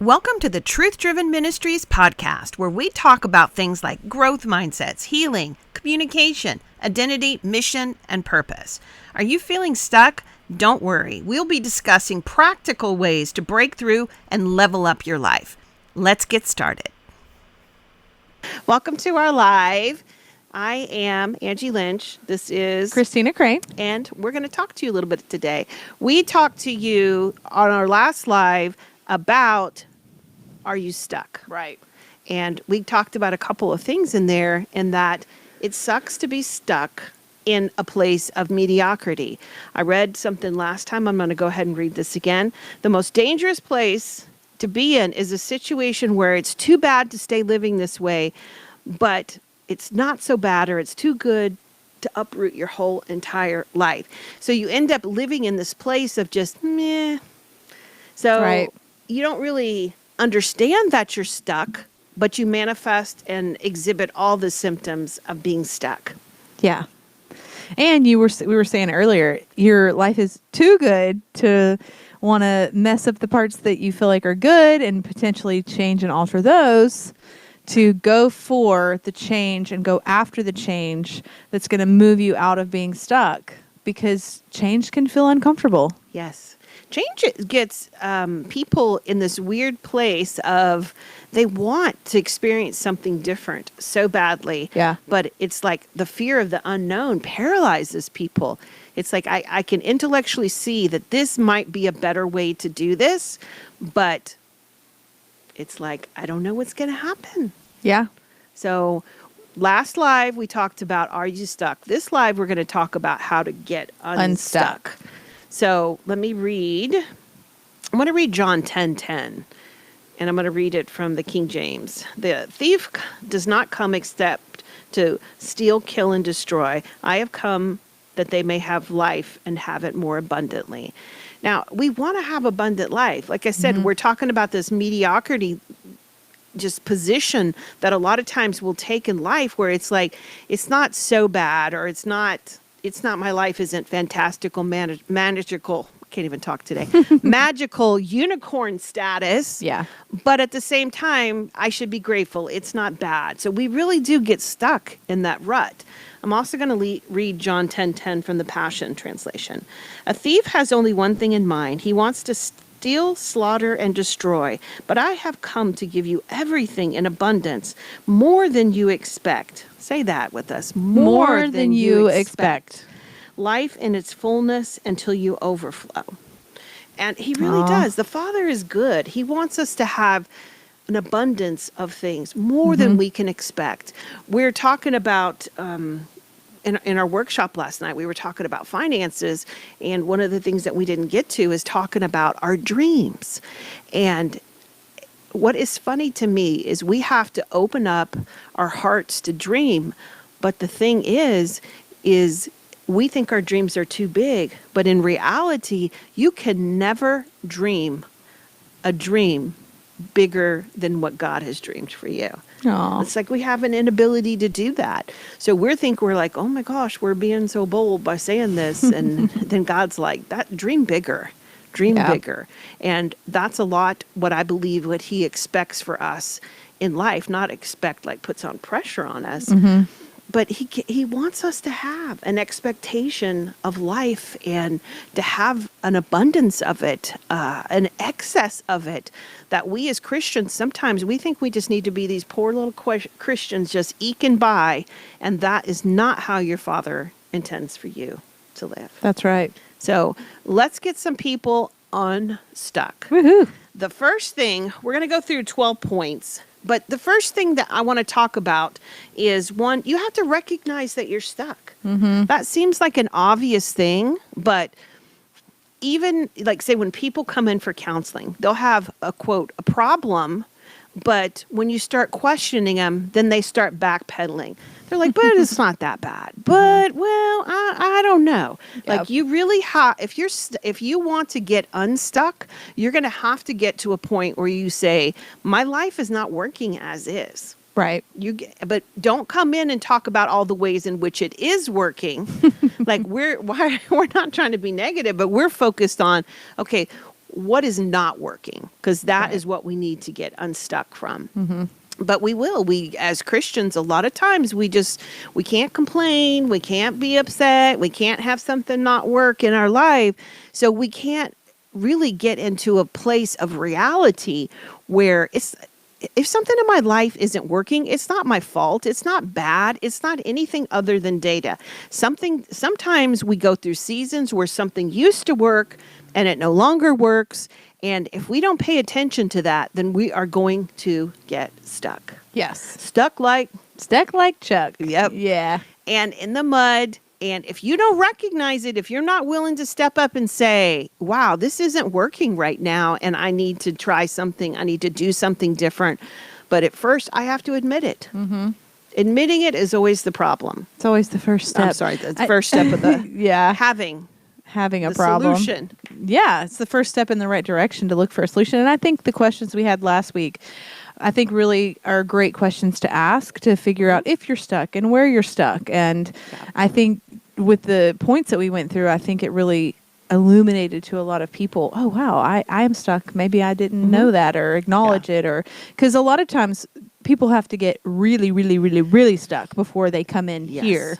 Welcome to the Truth Driven Ministries Podcast, where we talk about things like growth mindsets, healing, communication, identity, mission, and purpose. Are you feeling stuck? Don't worry. We'll be discussing practical ways to break through and level up your life. Let's get started. Welcome to our live. I am Angie Lynch. This is Christina Crane. And we're going to talk to you a little bit today. We talked to you on our last live about, are you stuck? Right. And we talked about a couple of things in there, in that it sucks to be stuck in a place of mediocrity. I read something last time. I'm going to go ahead and read this again. The most dangerous place to be in is a situation where it's too bad to stay living this way, but it's not so bad, or it's too good to uproot your whole entire life. So you end up living in this place of just meh. So Right. You don't really understand that you're stuck, but you manifest and exhibit all the symptoms of being stuck. Yeah. And we were saying earlier, your life is too good to want to mess up the parts that you feel like are good and potentially change and alter those, to go for the change and go after the change that's going to move you out of being stuck, because change can feel uncomfortable. Yes. Change gets people in this weird place of they want to experience something different so badly. Yeah. But it's like the fear of the unknown paralyzes people. It's like I can intellectually see that this might be a better way to do this, but it's like, I don't know what's going to happen. Yeah. So last live, we talked about, are you stuck? This live, we're going to talk about how to get unstuck. So let me read. I'm going to read John 10:10, and I'm going to read it from the King James. The thief does not come except to steal, kill, and destroy. I have come that they may have life and have it more abundantly. Now, we want to have abundant life. Like I said, we're talking about this mediocrity just position that a lot of times we'll take in life, where it's like, it's not so bad, or it's not my life isn't fantastical, magical, can't even talk today, magical unicorn status. Yeah. But at the same time, I should be grateful. It's not bad. So we really do get stuck in that rut. I'm also going to read John 10:10 from the Passion Translation. A thief has only one thing in mind. He wants to steal, slaughter, and destroy. But I have come to give you everything in abundance, more than you expect. Say that with us. More than you expect. Life in its fullness until you overflow. And he really does. The Father is good. He wants us to have an abundance of things, more than we can expect. We're talking about, in our workshop last night, we were talking about finances. And one of the things that we didn't get to is talking about our dreams. And what is funny to me is we have to open up our hearts to dream. But the thing is we think our dreams are too big. But in reality, you can never dream a dream bigger than what God has dreamed for you. Aww. It's like we have an inability to do that. So we're like, oh my gosh, we're being so bold by saying this. And then God's like, that dream bigger. Dream bigger. And that's a lot what I believe what he expects for us in life, not expect like puts on pressure on us. But he wants us to have an expectation of life and to have an abundance of it, an excess of it, that we as Christians, sometimes we think we just need to be these poor little Christians just eking by. And that is not how your Father intends for you to live. That's right. So let's get some people unstuck. Woohoo. The first thing, we're going to go through 12 points, but the first thing that I want to talk about is, one, you have to recognize that you're stuck. That seems like an obvious thing, but even like say when people come in for counseling, they'll have a quote, a problem, but when you start questioning them, then they start backpedaling. They're like, but it's not that bad. But, well, I don't know. Yep. Like you really have, if you want to get unstuck, you're going to have to get to a point where you say, my life is not working as is. Right. But don't come in and talk about all the ways in which it is working. Like we're not trying to be negative, but we're focused on, okay, what is not working, because that Right. is what we need to get unstuck from. Mm-hmm. But we as Christians, a lot of times we can't complain, we can't be upset, we can't have something not work in our life. So we can't really get into a place of reality where if something in my life isn't working, it's not my fault. It's not bad. It's not anything other than data. Sometimes we go through seasons where something used to work and it no longer works. And if we don't pay attention to that, then we are going to get stuck. Yes. Stuck like Chuck. Yep. Yeah. and in the mud. And if you don't recognize it, if you're not willing to step up and say, wow, this isn't working right now, and I need to try something, I need to do something different. But at first, I have to admit it. Mm-hmm. Admitting it is always the problem. It's always the first step. I'm sorry, the first step of the having a the problem. solution. Yeah, it's the first step in the right direction to look for a solution. And I think the questions we had last week, I think really are great questions to ask to figure out if you're stuck and where you're stuck. And I think with the points that we went through, I think it really illuminated to a lot of people, oh, wow, I am stuck. Maybe I didn't know that or acknowledge it, or because a lot of times people have to get really, really, really, really stuck before they come in here.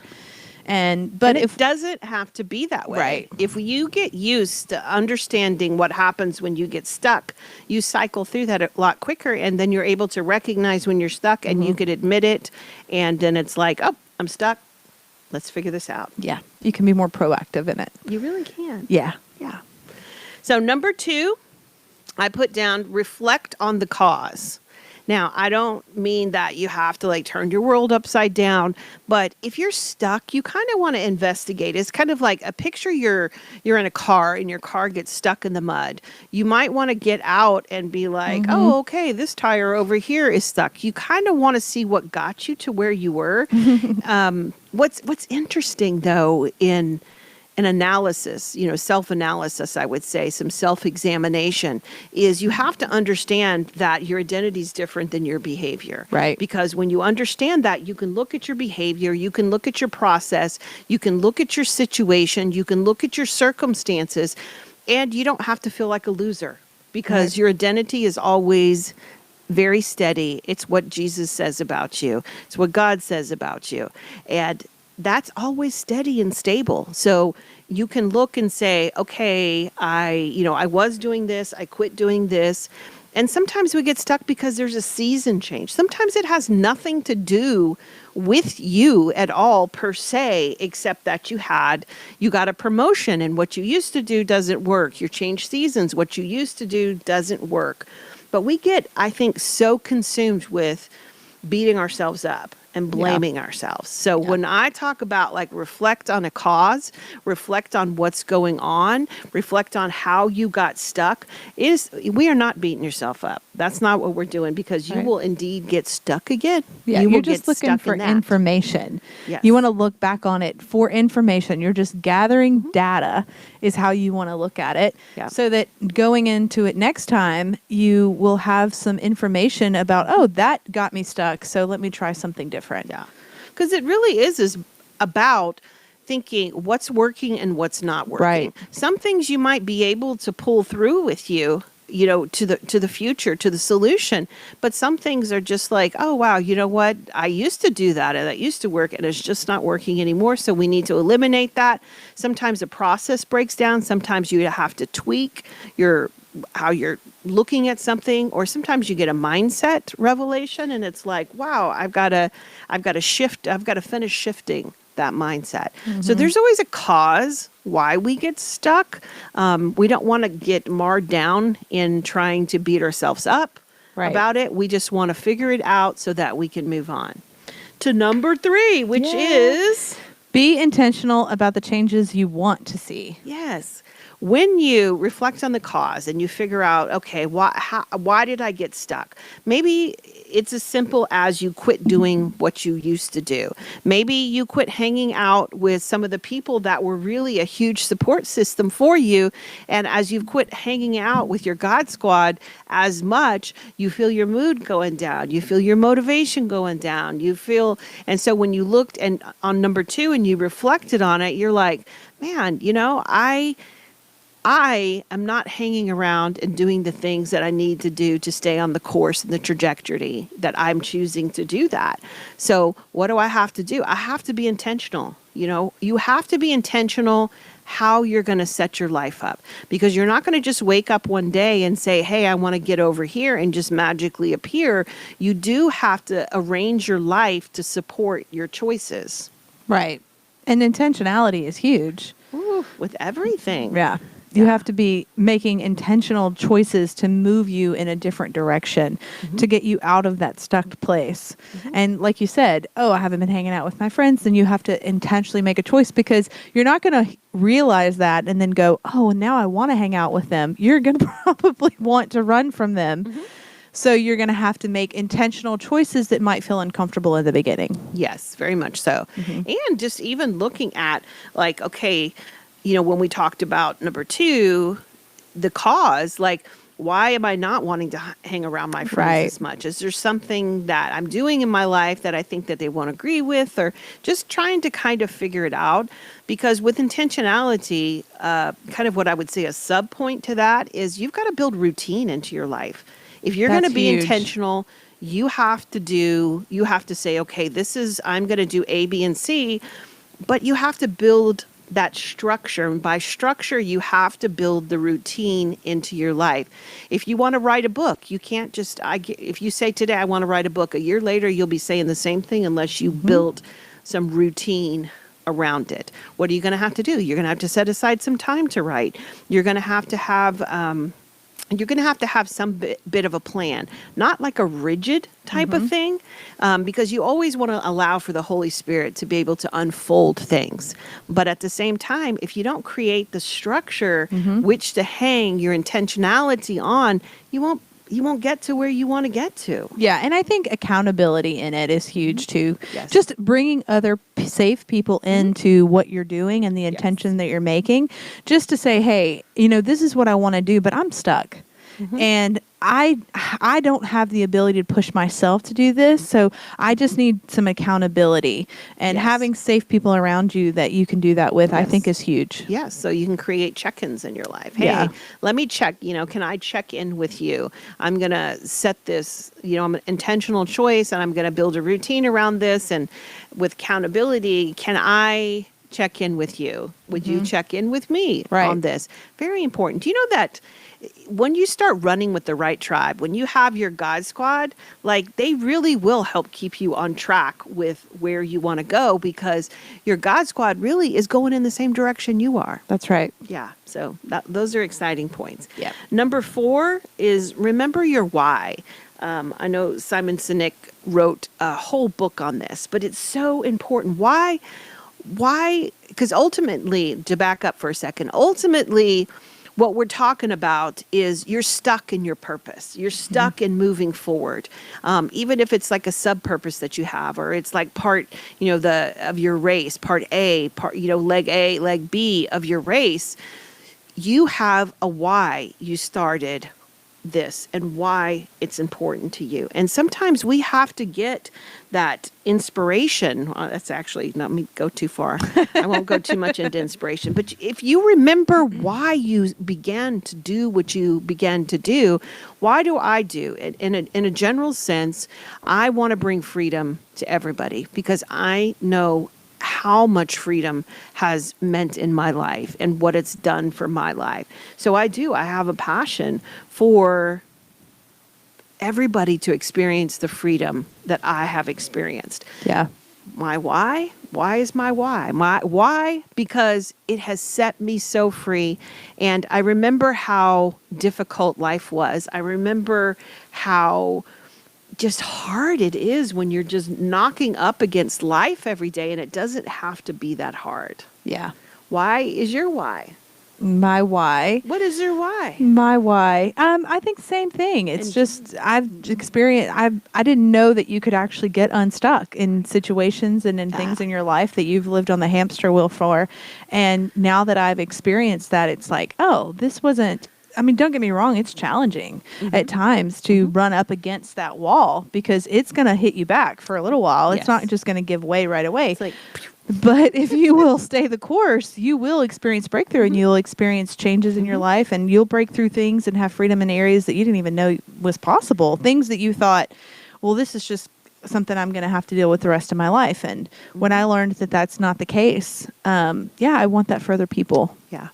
But it doesn't have to be that way. Right. If you get used to understanding what happens when you get stuck, you cycle through that a lot quicker, and then you're able to recognize when you're stuck, and you could admit it, and then it's like, oh, I'm stuck. Let's figure this out. yeah, you can be more proactive in it. You really can. Yeah. Yeah. So number 2, I put down reflect on the cause. Now, I don't mean that you have to turn your world upside down, but if you're stuck, you kind of want to investigate. It's kind of like a picture you're in a car and your car gets stuck in the mud. You might want to get out and be like, oh, okay, this tire over here is stuck. You kind of want to see what got you to where you were. What's interesting though in an analysis, self-analysis, I would say, some self-examination, is you have to understand that your identity is different than your behavior. Right. Because when you understand that, you can look at your behavior, you can look at your process, you can look at your situation, you can look at your circumstances, and you don't have to feel like a loser because your identity is always very steady. It's what Jesus says about you. It's what God says about you. And that's always steady and stable. So you can look and say, okay, I was doing this, I quit doing this. And sometimes we get stuck because there's a season change. Sometimes it has nothing to do with you at all per se, except that you got a promotion and what you used to do doesn't work. You change seasons. What you used to do doesn't work. But we get, I think, so consumed with beating ourselves up and blaming ourselves. So when I talk about reflect on a cause, reflect on what's going on, reflect on how you got stuck, we are not beating yourself up. That's not what we're doing, because you will indeed get stuck again. Yeah, you you're will just get looking stuck for in that. information. Yes. You want to look back on it for information. You're just gathering data is how you want to look at it, so that going into it next time, you will have some information about, oh, that got me stuck, so let me try something different. Yeah, because it really is about thinking what's working and what's not working. Right. Some things you might be able to pull through with you, to the future, to the solution. But some things are just like, oh, wow, you know what? I used to do that and that used to work and it's just not working anymore. So we need to eliminate that. Sometimes the process breaks down. Sometimes you have to tweak how you're looking at something, or sometimes you get a mindset revelation and it's like, wow, I've got to shift. I've got to finish shifting that mindset. So there's always a cause why we get stuck. We don't want to get marred down in trying to beat ourselves up about it. We just want to figure it out so that we can move on to number 3, which is be intentional about the changes you want to see. Yes. When you reflect on the cause and you figure out, okay, why did I get stuck? Maybe it's as simple as you quit doing what you used to do. Maybe you quit hanging out with some of the people that were really a huge support system for you. And as you've quit hanging out with your God squad as much, you feel your mood going down. You feel your motivation going down. And so when you looked on number 2 and you reflected on it, you're like, man, I am not hanging around and doing the things that I need to do to stay on the course and the trajectory that I'm choosing to do that. So what do I have to do? I have to be intentional. You have to be intentional how you're going to set your life up, because you're not going to just wake up one day and say, hey, I want to get over here and just magically appear. You do have to arrange your life to support your choices. Right. And intentionality is huge. Ooh, with everything. Yeah. You have to be making intentional choices to move you in a different direction, to get you out of that stuck place. And like you said, I haven't been hanging out with my friends. Then you have to intentionally make a choice, because you're not going to realize that and then go, and now I want to hang out with them. You're going to probably want to run from them. So you're going to have to make intentional choices that might feel uncomfortable in the beginning. Yes, very much so. And just even looking at like, okay, when we talked about number 2, the cause, like, why am I not wanting to hang around my friends as much? Is there something that I'm doing in my life that I think that they won't agree with, or just trying to kind of figure it out? Because with intentionality, kind of what I would say a sub point to that is you've got to build routine into your life. If you're going to be intentional, you have to say, okay, I'm going to do A, B, and C, but you have to build that structure. And by structure, you have to build the routine into your life. If you want to write a book, you can't just, if you say today, I want to write a book, a year later, you'll be saying the same thing unless you build some routine around it. What are you going to have to do? You're going to have to set aside some time to write. You're going to have to have some bit of a plan, not like a rigid type of thing, because you always want to allow for the Holy Spirit to be able to unfold things. But at the same time, if you don't create the structure which to hang your intentionality on, you won't get to where you want to get to. Yeah, and I think accountability in it is huge too. Yes. Just bringing other safe people into what you're doing and the intention that you're making, just to say, hey, this is what I want to do, but I'm stuck. And I don't have the ability to push myself to do this, so I just need some accountability. And having safe people around you that you can do that with, I think is huge. Yes, so you can create check-ins in your life. Hey, let me check, can I check in with you? I'm going to set this, I'm an intentional choice, and I'm going to build a routine around this. And with accountability, can I check in with you? Would you check in with me on this? Very important. Do you know that when you start running with the right tribe, when you have your God squad, like, they really will help keep you on track with where you want to go, because your God squad really is going in the same direction you are. That's right. Yeah. So those are exciting points. Yeah. Number 4 is remember your why. I know Simon Sinek wrote a whole book on this, but it's so important. Why? Because ultimately, to back up for a second, what we're talking about is you're stuck in your purpose. You're stuck in moving forward. Even if it's like a sub-purpose that you have, or it's like part, of your race, part A, leg A, leg B of your race, you have a why you started this and why it's important to you. And sometimes we have to get that inspiration. That's actually not me go too far. I won't go too much into inspiration. But if you remember why you began to do what you began to do, why do I do it? In a general sense, I want to bring freedom to everybody, because I know how much freedom has meant in my life and what it's done for my life. So I have a passion for everybody to experience the freedom that I have experienced. Yeah. My why? Why is my why? My why? Because it has set me so free. And I remember how difficult life was. I remember how just hard it is when you're just knocking up against life every day, and it doesn't have to be that hard. Yeah. Why is your why? My why. What is your why? My why. I think same thing. It's just, I've experienced, I didn't know that you could actually get unstuck in situations and in things in your life that you've lived on the hamster wheel for. And now that I've experienced that, it's like, oh, this wasn't I mean, don't get me wrong, it's challenging at times to run up against that wall because it's going to hit you back for a little while. It's not just going to give way right away. It's like, but if you will stay the course, you will experience breakthrough and you'll experience changes in your life, and you'll break through things and have freedom in areas that you didn't even know was possible. Things that you thought, well, this is just something I'm going to have to deal with the rest of my life. And when I learned that that's not the case, I want that for other people. Yeah.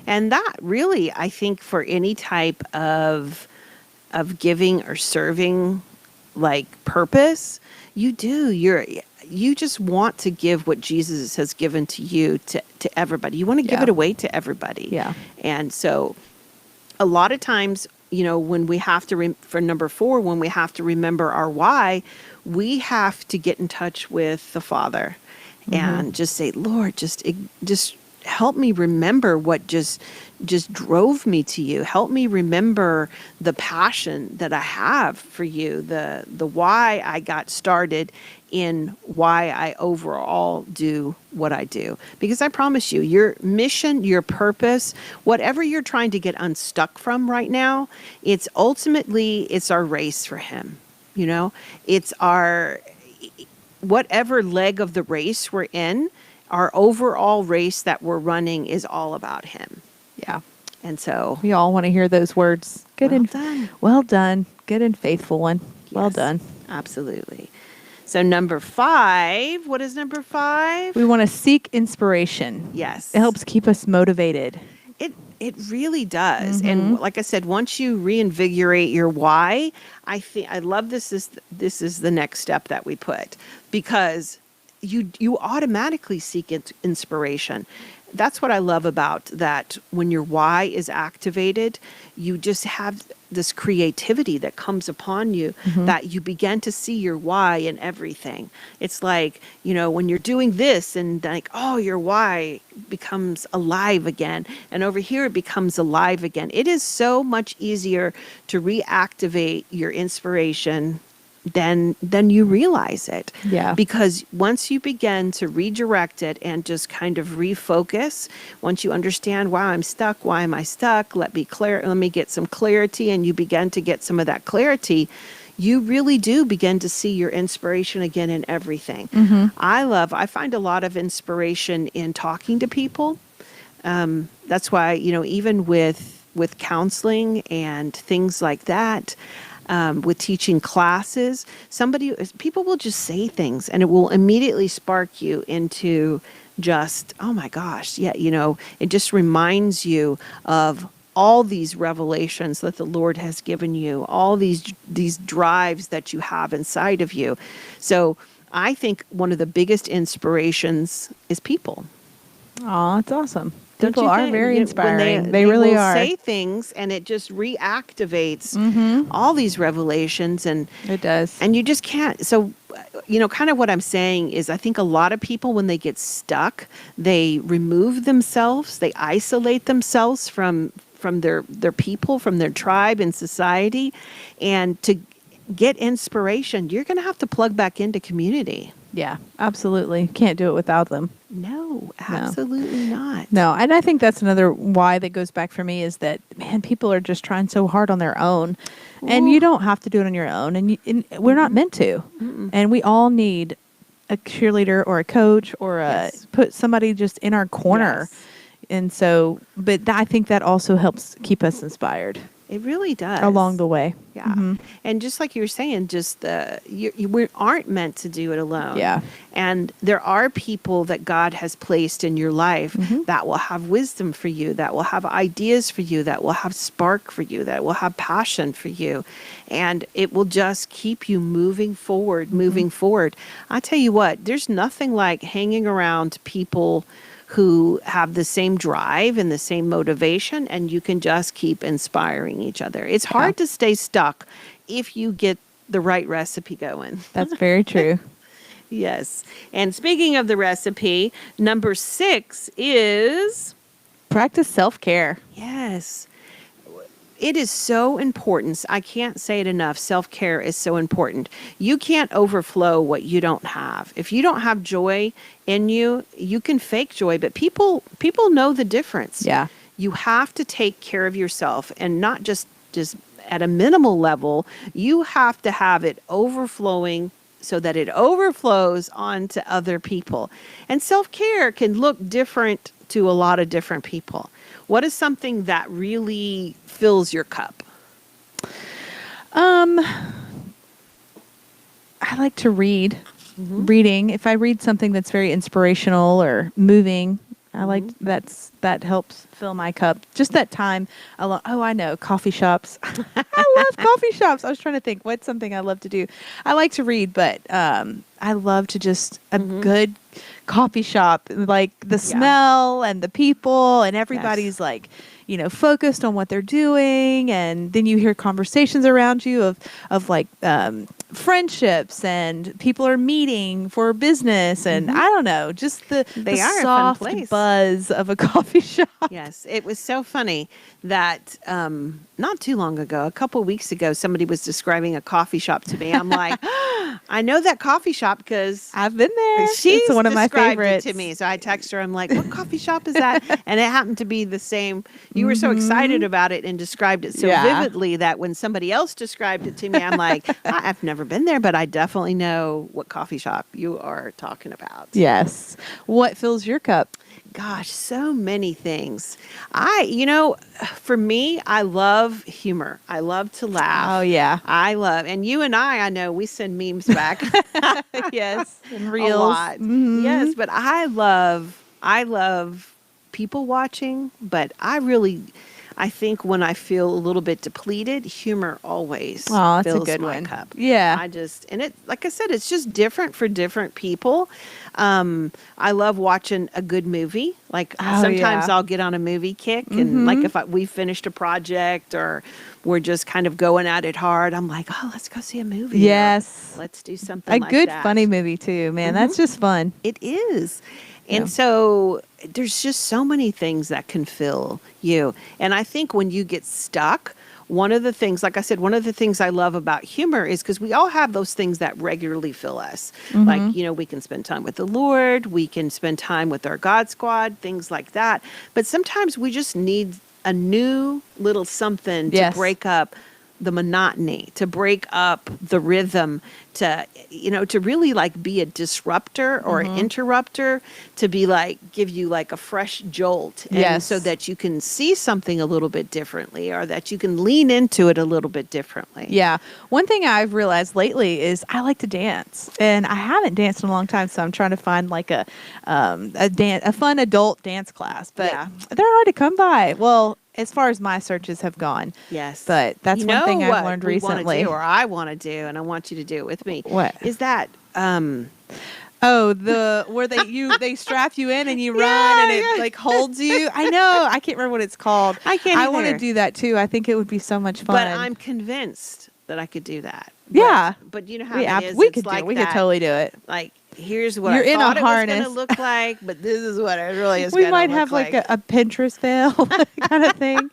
And that really, I think for any type of giving or serving like purpose, you just want to give what Jesus has given to you to everybody. You want to give it away to everybody. Yeah. And so a lot of times, when we have to, for number 4, when we have to remember our why, we have to get in touch with the Father and just say, Lord, just help me remember what just drove me to you. Help me remember the passion that I have for you, the why I got started in why I overall do what I do. Because I promise you, your mission, your purpose, whatever you're trying to get unstuck from right now, it's our race for him. It's our, whatever leg of the race we're in, our overall race that we're running is all about him. Yeah. And so we all want to hear those words. Done. Well done. Good and faithful one. Yes, well done. Absolutely. So number 5, what is number 5? We want to seek inspiration. Yes. It helps keep us motivated. It really does. And like I said, once you reinvigorate your why, I love this is the next step that we put, because you automatically seek inspiration. That's what I love about that. When your why is activated, you just have this creativity that comes upon you, that you begin to see your why in everything. It's like, when you're doing this and like, oh, your why becomes alive again. And over here, it becomes alive again. It is so much easier to reactivate your inspiration than you realize it. Yeah. Because once you begin to redirect it and just kind of refocus, once you understand, wow, I'm stuck. Why am I stuck? Let me get some clarity. And you begin to get some of that clarity, you really do begin to see your inspiration again in everything. I find a lot of inspiration in talking to people. That's why, even with counseling and things like that, with teaching classes, people will just say things and it will immediately spark you into just, oh my gosh, yeah, it just reminds you of all these revelations that the Lord has given you, all these drives that you have inside of you. So I think one of the biggest inspirations is people. Oh, that's awesome. Don't People you are think? very inspiring. They really will are. say things and it just reactivates all these revelations, and it does. And you just can't. So, kind of what I'm saying is, I think a lot of people, when they get stuck, they remove themselves, they isolate themselves from their people, from their tribe and society, and to get inspiration, you're going to have to plug back into community. Yeah, absolutely. Can't do it without them. No, absolutely not. No, and I think that's another why that goes back for me is that, man, people are just trying so hard on their own. And you don't have to do it on your own. And we're not meant to. And we all need a cheerleader or a coach or put somebody just in our corner. Yes. And so, but I think that also helps keep us inspired. It really does. Along the way. Yeah. And just like you were saying, just we aren't meant to do it alone. Yeah. And there are people that God has placed in your life that will have wisdom for you, that will have ideas for you, that will have spark for you, that will have passion for you. And it will just keep you moving forward. I tell you what, there's nothing like hanging around people who have the same drive and the same motivation, and you can just keep inspiring each other. It's hard to stay stuck if you get the right recipe going. That's very true. Yes. And speaking of the recipe, number 6 is practice self-care. Yes. It is so important. I can't say it enough. Self-care is so important. You can't overflow what you don't have. If you don't have joy in you, you can fake joy, but people know the difference. Yeah. you have to take care of yourself, and not just at a minimal level. You have to have it overflowing so that it overflows onto other people. And self-care can look different to a lot of different people. What is something that really fills your cup? I like to read. Reading. If I read something that's very inspirational or moving, I like that helps fill my cup. Just that time alone. Oh, I know, coffee shops. I love coffee shops. I was trying to think what's something I love to do. I like to read, but I love to just a good coffee shop, like the smell and the people, and everybody's like, focused on what they're doing, and then you hear conversations around you of like friendships, and people are meeting for business, and I don't know, just the soft buzz of a coffee shop. Yes, it was so funny that not too long ago, a couple of weeks ago, somebody was describing a coffee shop to me. I'm like, I know that coffee shop because I've been there. She's one of my described favorites it to me. So I text her. I'm like, what coffee shop is that? And it happened to be the same. You were so excited about it and described it so vividly that when somebody else described it to me, I'm like, I've never been there, but I definitely know what coffee shop you are talking about. Yes. What fills your cup? Gosh, so many things. For me, I love humor. I love to laugh. Oh, yeah. And you and I know we send memes back. Yes. And reels. A lot. Yes, but I love people watching, but I think when I feel a little bit depleted, humor always that's fills a good my one. cup. Yeah. Like I said, it's just different for different people. I love watching a good movie. Like sometimes I'll get on a movie kick, and like if we finished a project or we're just kind of going at it hard, I'm like, oh, let's go see a movie. Yes. Let's do something like that. A good funny movie too, man. That's just fun. It is. And so there's just so many things that can fill you. And I think when you get stuck, one of the things, like I said, one of the things I love about humor is because we all have those things that regularly fill us. Like, we can spend time with the Lord, we can spend time with our God Squad, things like that. But sometimes we just need a new little something to break up the monotony, to break up the rhythm, to really like be a disruptor or an interrupter, to be like, give you like a fresh jolt. And so that you can see something a little bit differently, or that you can lean into it a little bit differently. Yeah. One thing I've realized lately is I like to dance, and I haven't danced in a long time. So I'm trying to find like a fun adult dance class, but they're hard to come by. Well, as far as my searches have gone. Yes. But that's one thing I've learned recently. Or I want to do, and I want you to do it with me. What? Is that where they strap you in and you run and it like holds you. I know. I can't remember what it's called. I want to do that too. I think it would be so much fun. But I'm convinced that I could do that. But you know how it is. We could totally do it. Like, here's what You're I in thought a it was harness. going to look like, but this is what it really is going to look like. We might have like a Pinterest veil kind of thing.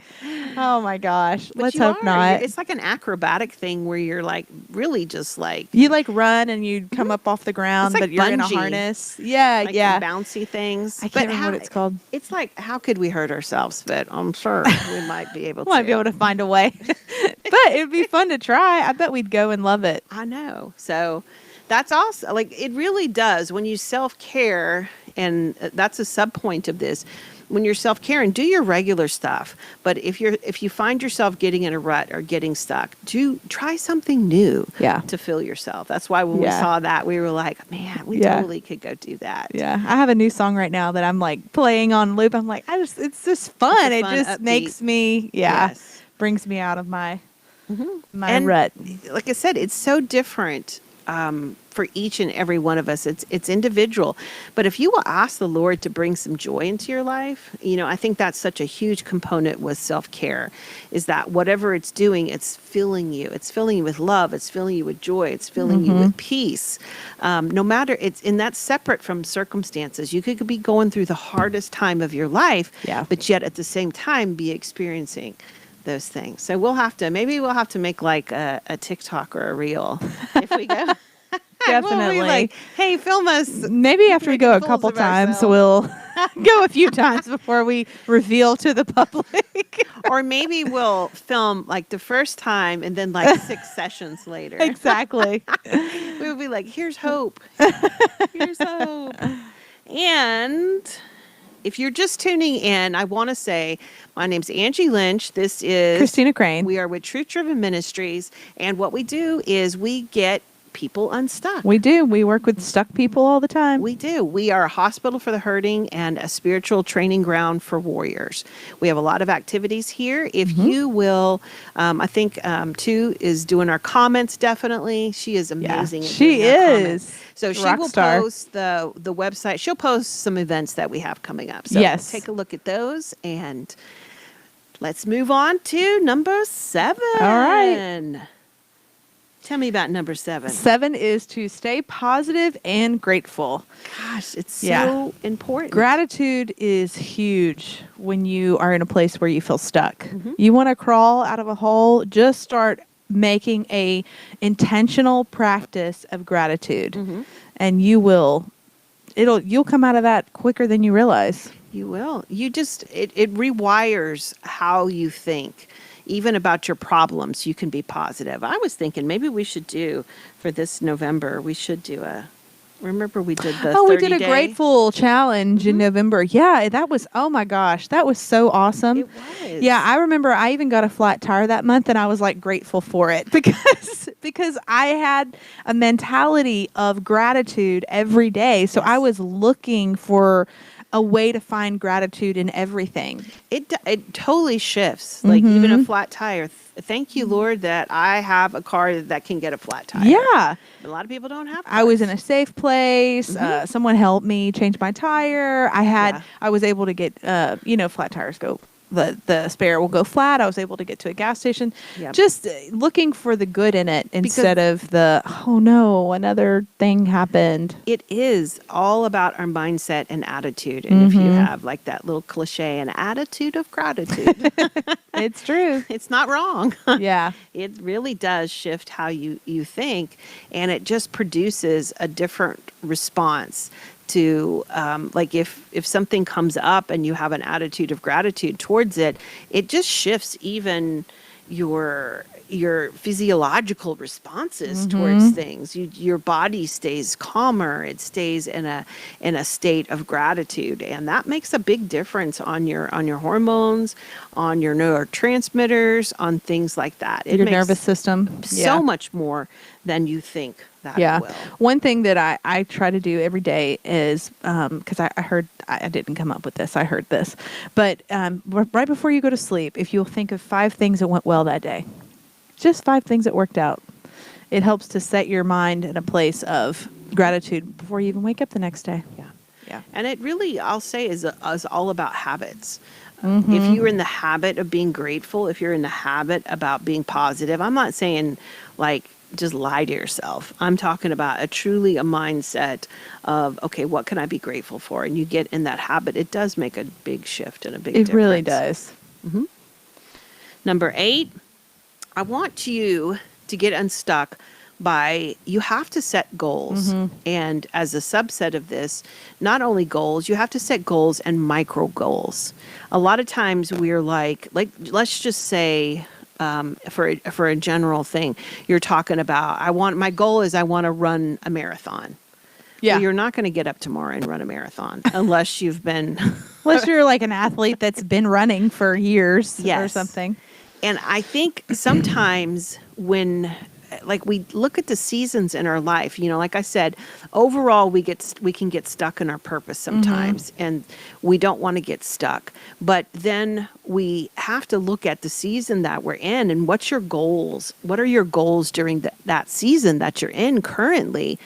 Oh my gosh. Let's hope not. It's like an acrobatic thing where you're like really just like. You like run and you come up off the ground, like but you're bungee. in a harness. Yeah, like bouncy things. I can't remember what it's called. It's like, how could we hurt ourselves? But I'm sure we might be able to. Might be able to find a way. But it would be fun to try. I bet we'd go and love it. I know. So that's awesome. Like, it really does. When you self-care, and that's a sub point of this, when you're self-caring, do your regular stuff. But if you find yourself getting in a rut or getting stuck, try something new to fill yourself. That's why when we saw that, we were like, man, we totally could go do that. Yeah. I have a new song right now that I'm like playing on loop. I'm like, it's just fun. It just upbeat. Makes me, brings me out of my rut. Like I said, it's so different for each and every one of us. It's individual. But if you will ask the Lord to bring some joy into your life, I think that's such a huge component with self-care, is that whatever it's doing, it's filling you. It's filling you with love. It's filling you with joy. It's filling you with peace. No matter, that's separate from circumstances. You could be going through the hardest time of your life, but yet at the same time be experiencing those things. So maybe we'll have to make like a TikTok or a reel if we go. Definitely. We'll be like, hey, film us. Maybe after we go a couple times, we'll Go a few times before we reveal to the public. Or maybe we'll film like the first time and then like 6 sessions later. Exactly. We'll be like, here's hope. Here's hope. And if you're just tuning in, I want to say my name's Angie Lynch. This is Christina Crane. We are with Truth Driven Ministries. And what we do is we get people unstuck. We do. We work with stuck people all the time. We do. We are a hospital for the hurting and a spiritual training ground for warriors. We have a lot of activities here. If you will, I think Tu is doing our comments definitely. She is amazing. Yeah, at she doing our is. comments. So she Rock will star. post the website. She'll post some events that we have coming up. So Yes. take a look at those and let's move on to number 7. All right. Tell me about number 7. 7 is to stay positive and grateful. Gosh, it's so Yeah. important. Gratitude is huge when you are in a place where you feel stuck. Mm-hmm. You want to crawl out of a hole, just start making a intentional practice of gratitude. Mhm. And you'll come out of that quicker than you realize. You will. You just, it rewires how you think, even about your problems. You can be positive. I was thinking maybe we should do, for this November, we should do remember we did the 30 we did a day? grateful challenge in November. Yeah, that was, oh my gosh, that was so awesome. It was. Yeah, I remember I even got a flat tire that month and I was like grateful for it because I had a mentality of gratitude every day. So I was looking for a way to find gratitude in everything. It totally shifts. Like even a flat tire. Thank you, Lord, that I have a car that can get a flat tire. Yeah. A lot of people don't have I was cars. in a safe place. Someone helped me change my tire. I was able to get, flat tires go. The spare will go flat. I was able to get to a gas station. Yep. Just looking for the good in it instead of the, oh no, another thing happened. It is all about our mindset and attitude. And if you have like that little cliche, an attitude of gratitude, It's true. it's not wrong. Yeah. It really does shift how you think, and it just produces a different response to like if something comes up and you have an attitude of gratitude towards it, it just shifts even your physiological responses towards things. Your body stays calmer. It stays in a state of gratitude, and that makes a big difference on your hormones, on your neurotransmitters, on things like that. It Your makes nervous system. so much more than you think that Yeah. it will. One thing that I try to do every day is, because I heard, I didn't come up with this, I heard this, but right before you go to sleep, if you'll think of 5 things that went well that day, just 5 things that worked out, it helps to set your mind in a place of gratitude before you even wake up the next day. Yeah. Yeah. And it really, I'll say, is all about habits. If you're in the habit of being grateful, if you're in the habit about being positive, I'm not saying like just lie to yourself. I'm talking about a mindset of, okay, what can I be grateful for? And you get in that habit, it does make a big shift and a big difference. It really does. Number 8, I want you to get unstuck by, you have to set goals. And as a subset of this, not only goals, you have to set goals and micro goals. A lot of times we're like let's just say, for a general thing, you're talking about, my goal is I want to run a marathon. Yeah. Well, you're not going to get up tomorrow and run a marathon unless you've been Unless you're like an athlete that's been running for years or Yes. something. And I think sometimes when like we look at the seasons in our life, like I said, overall we can get stuck in our purpose sometimes, and we don't want to get stuck. But then we have to look at the season that we're in and what's your goals? What are your goals during that season that you're in currently?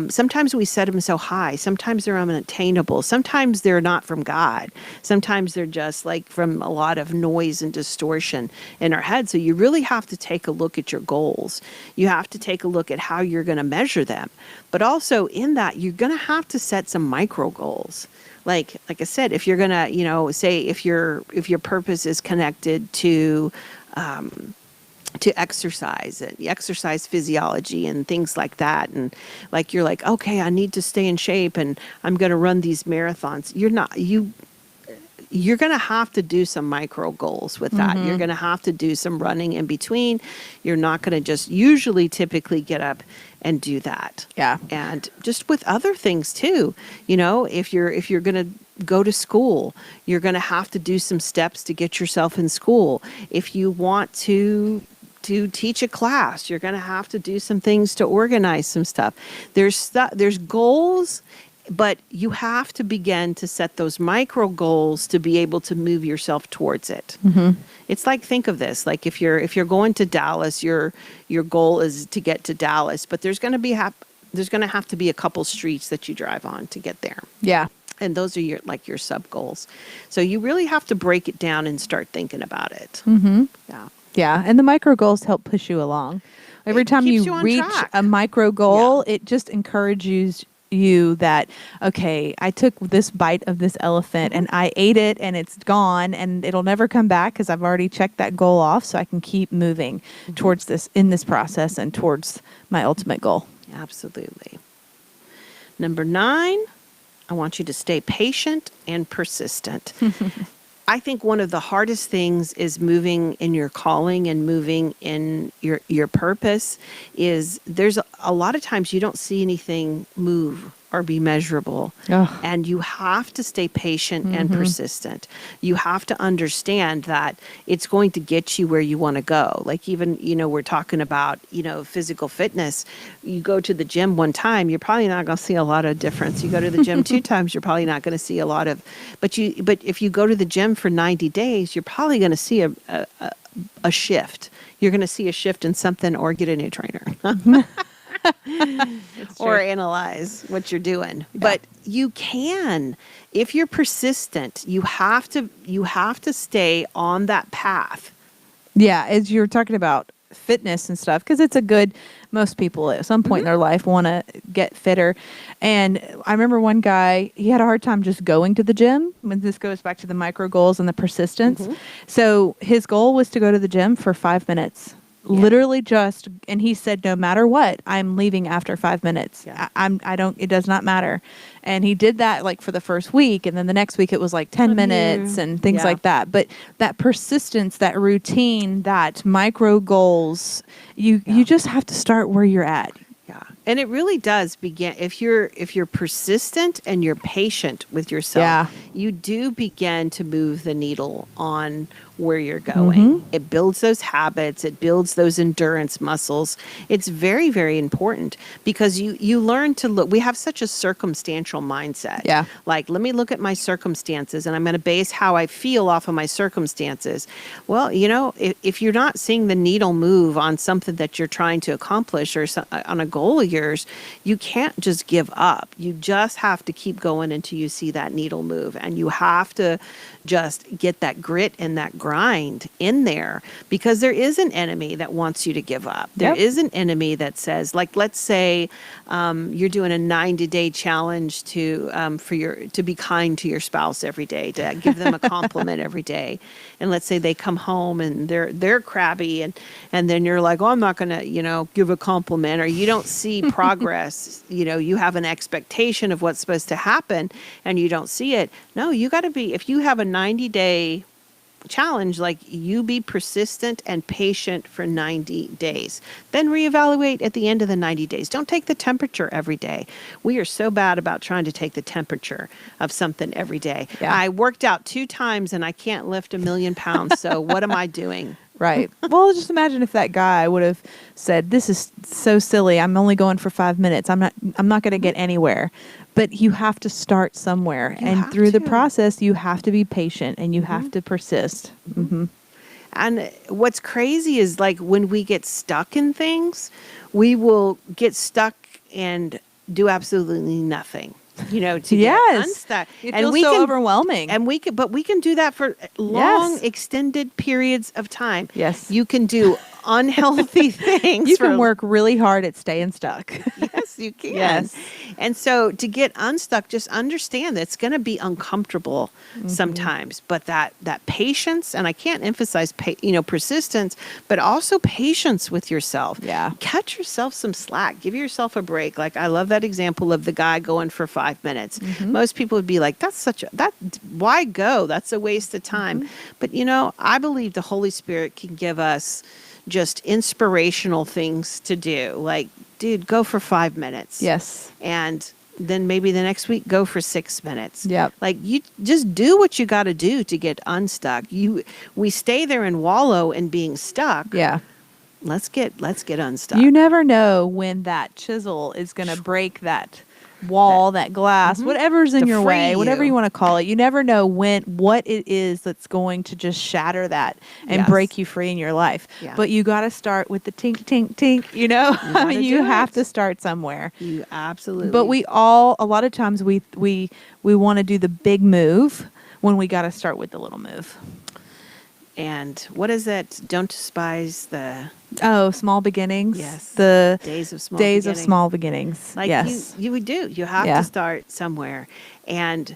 Sometimes we set them so high. Sometimes they're unattainable. Sometimes they're not from God. Sometimes they're just like from a lot of noise and distortion in our head. So you really have to take a look at your goals. You have to take a look at how you're going to measure them. But also in that, you're going to have to set some micro goals. Like I said, if you're going to, say if your purpose is connected to, to exercise and exercise physiology and things like that. And like, you're like, okay, I need to stay in shape and I'm going to run these marathons. You're going to have to do some micro goals with that. You're going to have to do some running in between. You're not going to just typically get up and do that. Yeah. And just with other things too, if you're going to go to school, you're going to have to do some steps to get yourself in school. If you want to teach a class, you're going to have to do some things to organize some stuff. There's goals, but you have to begin to set those micro goals to be able to move yourself towards it. It's like, think of this, like if you're going to Dallas, your goal is to get to Dallas, but there's going to have to be a couple streets that you drive on to get there. Yeah. And those are your sub goals. So you really have to break it down and start thinking about it. Yeah. Yeah. And the micro goals help push you along. Every time you reach a micro goal, it just encourages you that, okay, I took this bite of this elephant and I ate it and it's gone and it'll never come back because I've already checked that goal off, so I can keep moving towards this process and towards my ultimate goal. Absolutely. Number 9, I want you to stay patient and persistent. I think one of the hardest things is moving in your calling and moving in your purpose is there's a lot of times you don't see anything move or be measurable. Oh. And you have to stay patient and persistent. You have to understand that it's going to get you where you want to go. Like even, we're talking about, physical fitness. You go to the gym one time, you're probably not going to see a lot of difference. You go to the gym 2 times, you're probably not going to see a lot of, but if you go to the gym for 90 days, you're probably going to see a shift. You're going to see a shift in something or get a new trainer. Or analyze what you're doing. Yeah. But you can, if you're persistent, you have to stay on that path. Yeah, as you're talking about fitness and stuff, because it's most people at some point in their life want to get fitter. And I remember one guy, he had a hard time just going to the gym. When this goes back to the micro goals and the persistence. So his goal was to go to the gym for 5 minutes. Yeah. Literally and he said, no matter what, I'm leaving after 5 minutes. Yeah. It does not matter. And he did that for the first week. And then the next week it was 10 minutes and things like that. But that persistence, that routine, that micro goals, you just have to start where you're at. Yeah. And it really does begin, if you're persistent and you're patient with yourself, you do begin to move the needle on where you're going. It builds those habits. It builds those endurance muscles. It's very, very important because you learn to look. We have such a circumstantial mindset. Yeah. Like, let me look at my circumstances and I'm going to base how I feel off of my circumstances. Well, if you're not seeing the needle move on something that you're trying to accomplish or on a goal of yours, you can't just give up. You just have to keep going until you see that needle move. And you have to just get that grit and that grind in there, because there is an enemy that wants you to give up. There is an enemy that says, let's say you're doing a 90-day challenge to be kind to your spouse every day, to give them a compliment every day. And let's say they come home and they're crabby and then you're like, oh, I'm not going to, give a compliment, or you don't see progress. You have an expectation of what's supposed to happen and you don't see it. No, you got to be, if you have a 90-day challenge, you be persistent and patient for 90 days. Then reevaluate at the end of the 90 days. Don't take the temperature every day. We are so bad about trying to take the temperature of something every day. Yeah. I worked out 2 times and I can't lift 1,000,000 pounds. So what am I doing? Right. Well, just imagine if that guy would have said, this is so silly. I'm only going for 5 minutes. I'm not going to get anywhere. But you have to start somewhere. And through the process, you have to be patient and you have to persist. And what's crazy is when we get stuck in things, we will get stuck and do absolutely nothing. To get unstuck. It feels so overwhelming. And we can do that for long, extended periods of time. Yes. You can do unhealthy things. You can work really hard at staying stuck. Yes, you can. Yes. And so to get unstuck, just understand that it's going to be uncomfortable sometimes, but that patience, and I can't emphasize, persistence, but also patience with yourself. Yeah. Cut yourself some slack. Give yourself a break. Like, I love that example of the guy going for 5 minutes. Most people would be like, why go? That's a waste of time. But, I believe the Holy Spirit can give us just inspirational things to do. Like, dude, go for 5 minutes. Yes. And then maybe the next week, go for 6 minutes. Yep. Like, you just do what you got to do to get unstuck. We stay there and wallow in being stuck. Yeah. Let's get unstuck. You never know when that chisel is going to break that wall, that glass, whatever's in To your free way, whatever you. you want to call it. You never know what it is that's going to just shatter that and Yes. break you free in your life. Yeah. But you got to start with the tink, tink, tink, gotta you do have it. to start somewhere. You absolutely. But a lot of times we want to do the big move when we got to start with the little move. And what is it? Don't despise the Small beginnings. Yes. The days of small days of beginnings. small beginnings. Like, yes. you would do. You have Yeah. to start somewhere. And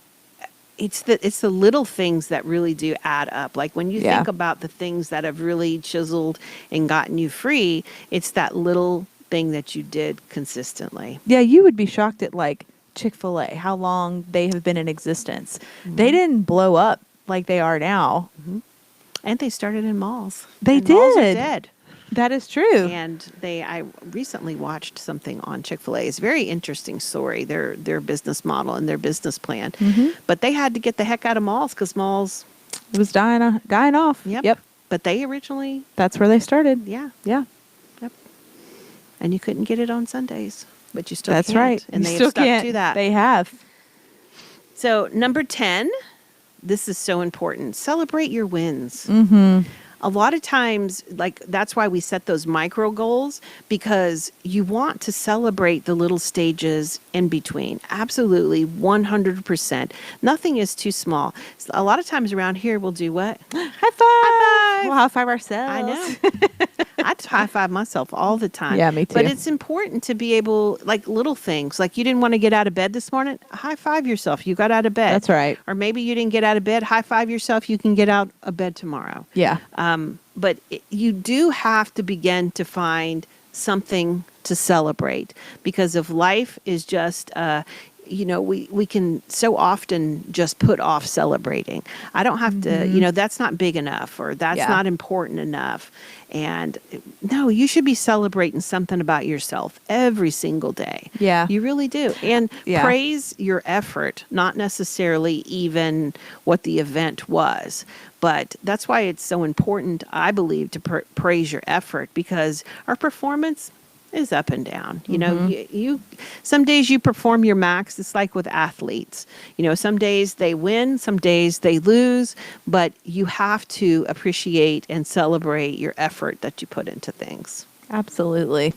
it's the little things that really do add up. Like, when you Yeah. think about the things that have really chiseled and gotten you free, it's that little thing that you did consistently. Yeah, you would be shocked at like Chick-fil-A, how long they have been in existence. They didn't blow up like they are now. And they started in malls. They And malls are did. dead. That is true. And I recently watched something on Chick-fil-A. It's a very interesting story, their business model and their business plan. But they had to get the heck out of malls because malls, It was dying off. yep. But they originally, That's where they started. yeah, Yeah. yep. And you couldn't get it on Sundays, but you still That's can't. right. And You they still have stuck can't. to that. They have. So number 10, this is so important. Celebrate your wins. A lot of times, like, that's why we set those micro goals, because you want to celebrate the little stages in between. Absolutely, 100%. Nothing is too small. A lot of times around here, we'll do what? High five. High five. We'll high five ourselves. I know. I high five myself all the time. Yeah, me too. But it's important to be able, like, little things. Like, you didn't want to get out of bed this morning? High five yourself. You got out of bed. That's right. Or maybe you didn't get out of bed. High five yourself. You can get out of bed tomorrow. Yeah. But you do have to begin to find something to celebrate, because if life is just, we can so often just put off celebrating. I don't have to, that's not big enough, or that's Yeah. not important enough. And no, you should be celebrating something about yourself every single day. Yeah. You really do. And Yeah. praise your effort, not necessarily even what the event was. But that's why it's so important, I believe, to praise your effort, because our performance is up and down. You know, you some days you perform your max. It's like with athletes. Some days they win, some days they lose, but you have to appreciate and celebrate your effort that you put into things. Absolutely.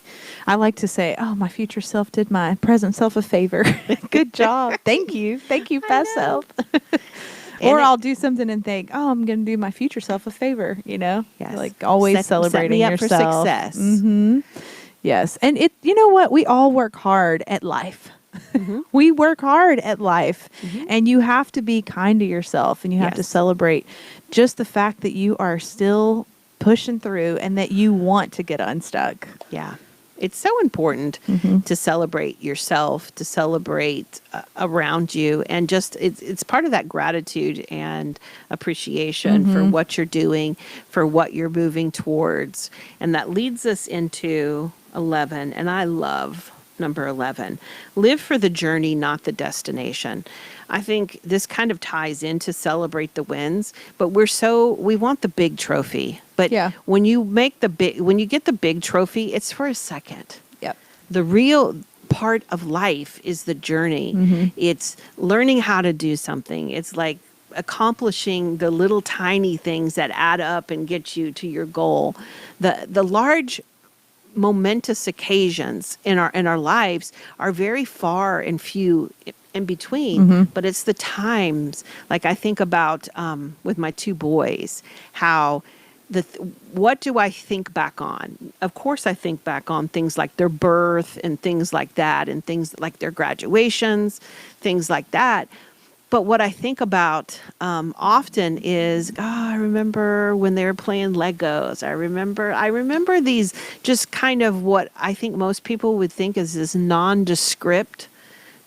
I like to say, oh, my future self did my present self a favor. Good job. Thank you. Thank you, past self. Or I'll do something and think, oh, I'm going to do my future self a favor, Yes. Like always celebrating set me up yourself. for success. Yes. And you know what? We all work hard at life. We work hard at life, and you have to be kind to yourself, and you have to Yes. celebrate just the fact that you are still pushing through and that you want to get unstuck. Yeah. It's so important to celebrate yourself, to celebrate around you, and just it's part of that gratitude and appreciation for what you're doing, for what you're moving towards. And that leads us into 11, and I love number 11. Live for the journey, not the destination. I think this kind of ties into celebrate the wins, but we want the big trophy. But Yeah. when you get the big trophy, it's for a second. Yep. The real part of life is the journey. It's learning how to do something. It's like accomplishing the little tiny things that add up and get you to your goal. The large momentous occasions in our lives are very far and few in between, but it's the times, like I think about with my two boys, how what do I think back on? Of course, I think back on things like their birth and things like that, and things like their graduations, things like that. But what I think about often is, I remember when they were playing Legos. I remember these just kind of what I think most people would think is this nondescript,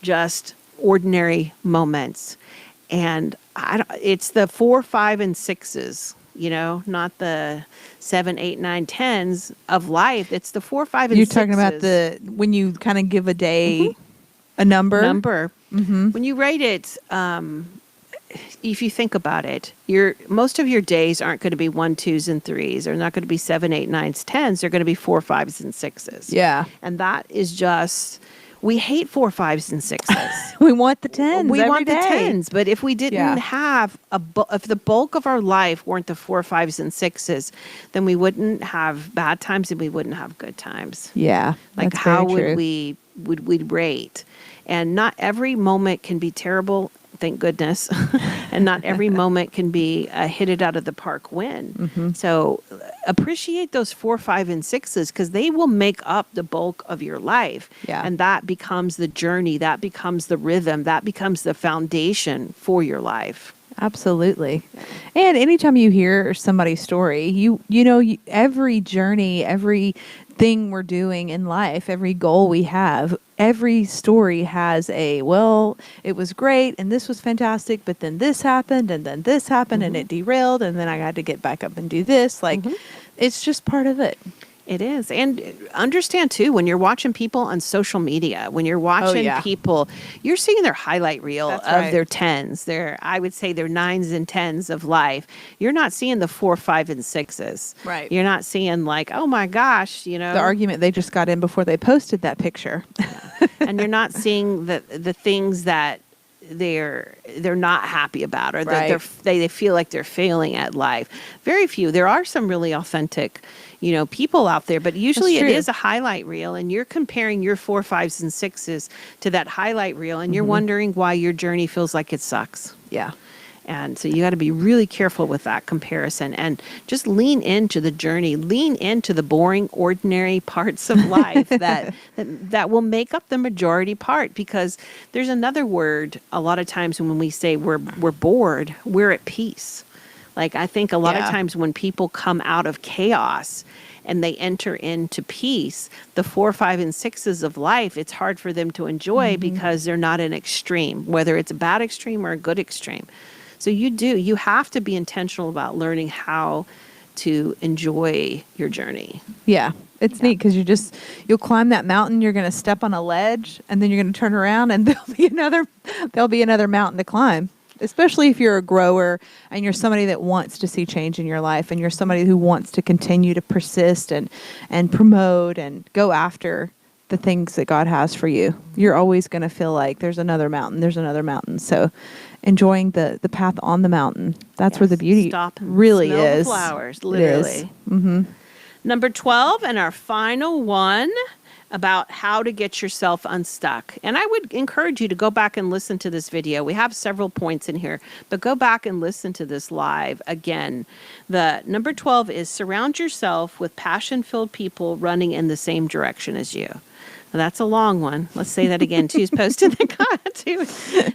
just ordinary moments. And it's the 4, 5, and 6s, not the 7, 8, 9, 10s of life. It's the 4, 5, and 6s. You're talking about when you kind of give a day a number? Mm-hmm. When you rate it, if you think about it, most of your days aren't going to be 1, 2s, and 3s. They're not going to be 7, 8, 9s, 10s. They're going to be 4, 5s, and 6s. Yeah. And that is just, we hate 4, 5s, and 6s. We want the 10s. We want the day. 10s. But if we didn't have if the bulk of our life weren't the 4, 5s, and 6s, then we wouldn't have bad times and we wouldn't have good times. Yeah. Like how would we rate? And not every moment can be terrible, thank goodness. And not every moment can be a hit it out of the park win. Mm-hmm. So appreciate those 4, 5, and 6s, because they will make up the bulk of your life. Yeah. And that becomes the journey. That becomes the rhythm. That becomes the foundation for your life. Absolutely. And anytime you hear somebody's story, every journey, everything we're doing in life, every goal we have, every story has it was great and this was fantastic, but then this happened and then this happened and it derailed and then I had to get back up and do this. It's just part of it. It is. And understand, too, when you're watching people on social media, when you're watching people, you're seeing their highlight reel their 10s, I would say their 9s and 10s of life. You're not seeing the 4, 5, and 6s. Right. You're not seeing like, oh, my gosh, The argument they just got in before they posted that picture. And you're not seeing the things that they're not happy about, or that they feel like they're failing at life. Very few. There are some really authentic people out there, but usually it is a highlight reel, and you're comparing your 4, 5s, and 6s to that highlight reel, and you're wondering why your journey feels like it sucks. Yeah. And so you got to be really careful with that comparison, and just lean into the journey, lean into the boring, ordinary parts of life that will make up the majority part, because there's another word a lot of times when we say we're bored, we're at peace. Like, I think a lot of times when people come out of chaos and they enter into peace, the 4, 5, and 6s of life, it's hard for them to enjoy because they're not an extreme, whether it's a bad extreme or a good extreme. So you have to be intentional about learning how to enjoy your journey. Yeah. It's neat because you'll climb that mountain, you're going to step on a ledge, and then you're going to turn around and there'll be another mountain to climb. Especially if you're a grower and you're somebody that wants to see change in your life, and you're somebody who wants to continue to persist and promote and go after the things that God has for you. You're always going to feel like there's another mountain. So enjoying the path on the mountain, that's where the beauty really is. Smell the flowers, literally. Mm-hmm. Number 12, and our final one, about how to get yourself unstuck. And I would encourage you to go back and listen to this video. We have several points in here, but go back and listen to this live again. The number 12 is surround yourself with passion-filled people running in the same direction as you. Now, that's a long one. Let's say that again. Two's posted the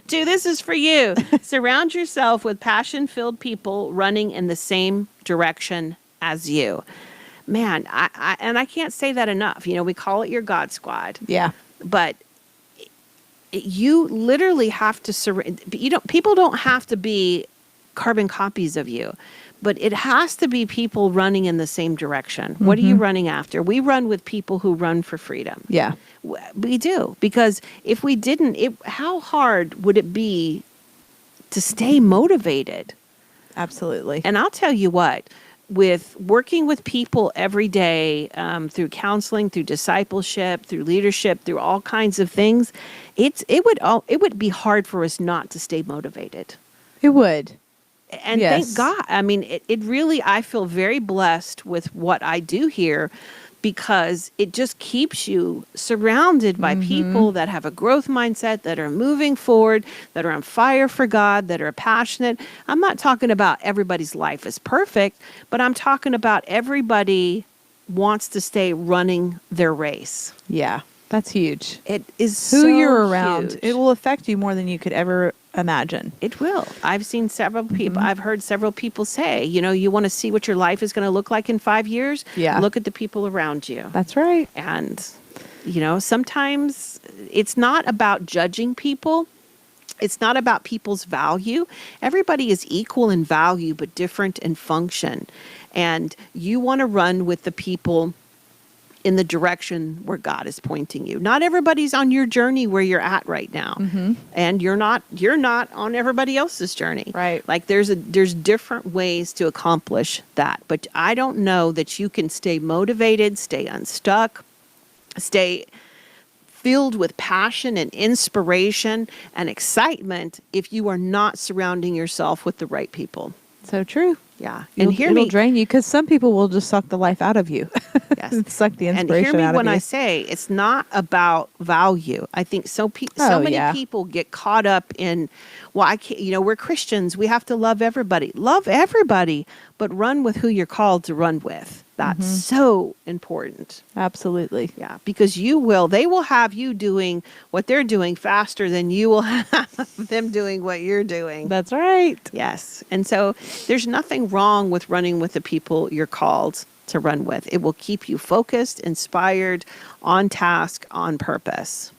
Two, this is for you. Surround yourself with passion-filled people running in the same direction as you. Man, I can't say that enough. We call it your God Squad. Yeah. But you literally have to people don't have to be carbon copies of you, but it has to be people running in the same direction. What are you running after? We run with people who run for freedom. Yeah. We do, because if we didn't, how hard would it be to stay motivated? Absolutely. And I'll tell you what, with working with people every day, through counseling, through discipleship, through leadership, through all kinds of things, it would be hard for us not to stay motivated. It would. And thank God. I mean, it really, I feel very blessed with what I do here, because it just keeps you surrounded by people that have a growth mindset, that are moving forward, that are on fire for God, that are passionate. I'm not talking about everybody's life is perfect, but I'm talking about everybody wants to stay running their race. Yeah, that's huge. It is Who so you're around, huge. it will affect you more than you could ever imagine. It will. I've seen several people, I've heard several people say, you want to see what your life is going to look like in 5 years? Yeah. Look at the people around you. That's right. And, sometimes it's not about judging people. It's not about people's value. Everybody is equal in value, but different in function. And you want to run with the people in the direction where God is pointing you. Not everybody's on your journey where you're at right now. And you're not on everybody else's journey. Right. Like there's different ways to accomplish that. But I don't know that you can stay motivated, stay unstuck, stay filled with passion and inspiration and excitement if you are not surrounding yourself with the right people. So true. Yeah. It'll drain you, because some people will just suck the life out of you. Yes. Suck the inspiration out of you. And hear me when I say it's not about value. I think so many people get caught up in, well, I can't, we're Christians. We have to love everybody. Love everybody, but run with who you're called to run with. That's so important. Absolutely. Yeah, because they will have you doing what they're doing faster than you will have them doing what you're doing. That's right. Yes. And so there's nothing wrong with running with the people you're called to run with. It will keep you focused, inspired, on task, on purpose.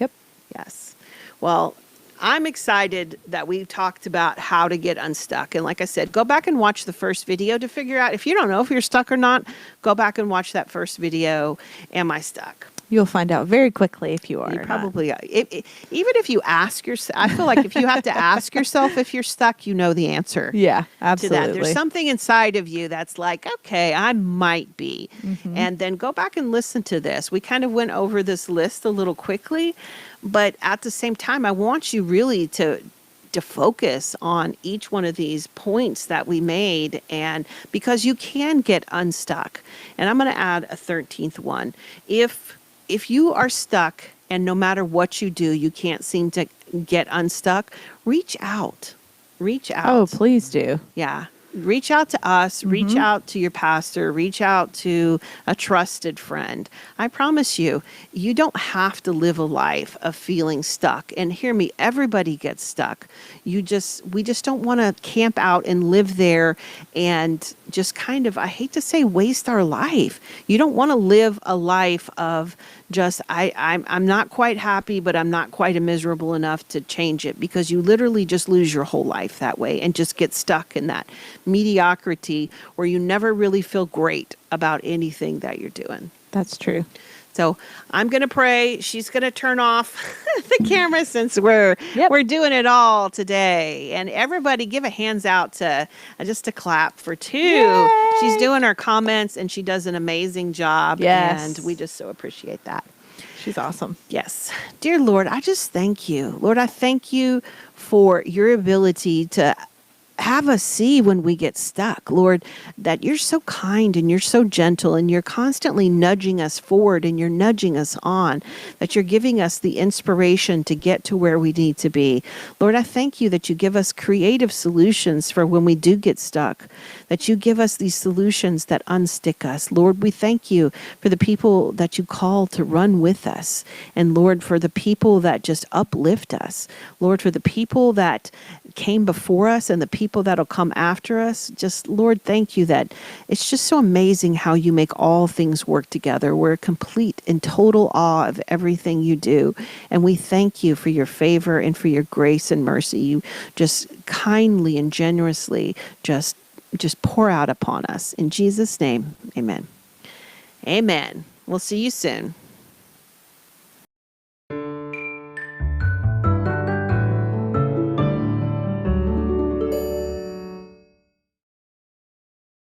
Yep. Yes. Well, I'm excited that we've talked about how to get unstuck. And like I said, go back and watch the first video to figure out, if you don't know if you're stuck or not, go back and watch that first video. Am I stuck? You'll find out very quickly if you are. You probably are. Even if you ask yourself, I feel like if you have to ask yourself if you're stuck, you know the answer. Yeah, absolutely. To that. There's something inside of you that's like, okay, I might be. And then go back and listen to this. We kind of went over this list a little quickly, but at the same time, I want you really to focus on each one of these points that we made, and because you can get unstuck. And I'm going to add a 13th one. If you are stuck and no matter what you do, you can't seem to get unstuck, reach out. Reach out. Oh, please do. Yeah. Reach out to us, reach out to your pastor, reach out to a trusted friend. I promise you, you don't have to live a life of feeling stuck. And hear me, everybody gets stuck. We just don't want to camp out and live there and just kind of, I hate to say, waste our life. You don't want to live a life of just, I'm not quite happy, but I'm not quite miserable enough to change it, because you literally just lose your whole life that way and just get stuck in that mediocrity where you never really feel great about anything that you're doing. That's true. So I'm going to pray. She's going to turn off the camera since we're doing it all today. And everybody give a hands out to just a clap for two. Yay! She's doing our comments and she does an amazing job. Yes. And we just so appreciate that. She's awesome. Yes. Dear Lord, I just thank you. Lord, I thank you for your ability to have us see when we get stuck, Lord, that you're so kind and you're so gentle and you're constantly nudging us forward and you're nudging us on, that you're giving us the inspiration to get to where we need to be. Lord, I thank you that you give us creative solutions for when we do get stuck, that you give us these solutions that unstick us. Lord, we thank you for the people that you call to run with us. And Lord, for the people that just uplift us. Lord, for the people that came before us and the people that'll come after us. Just, Lord, thank you that it's just so amazing how you make all things work together. We're complete in total awe of everything you do. And we thank you for your favor and for your grace and mercy. You just kindly and generously just pour out upon us. In Jesus' name, amen. Amen. We'll see you soon.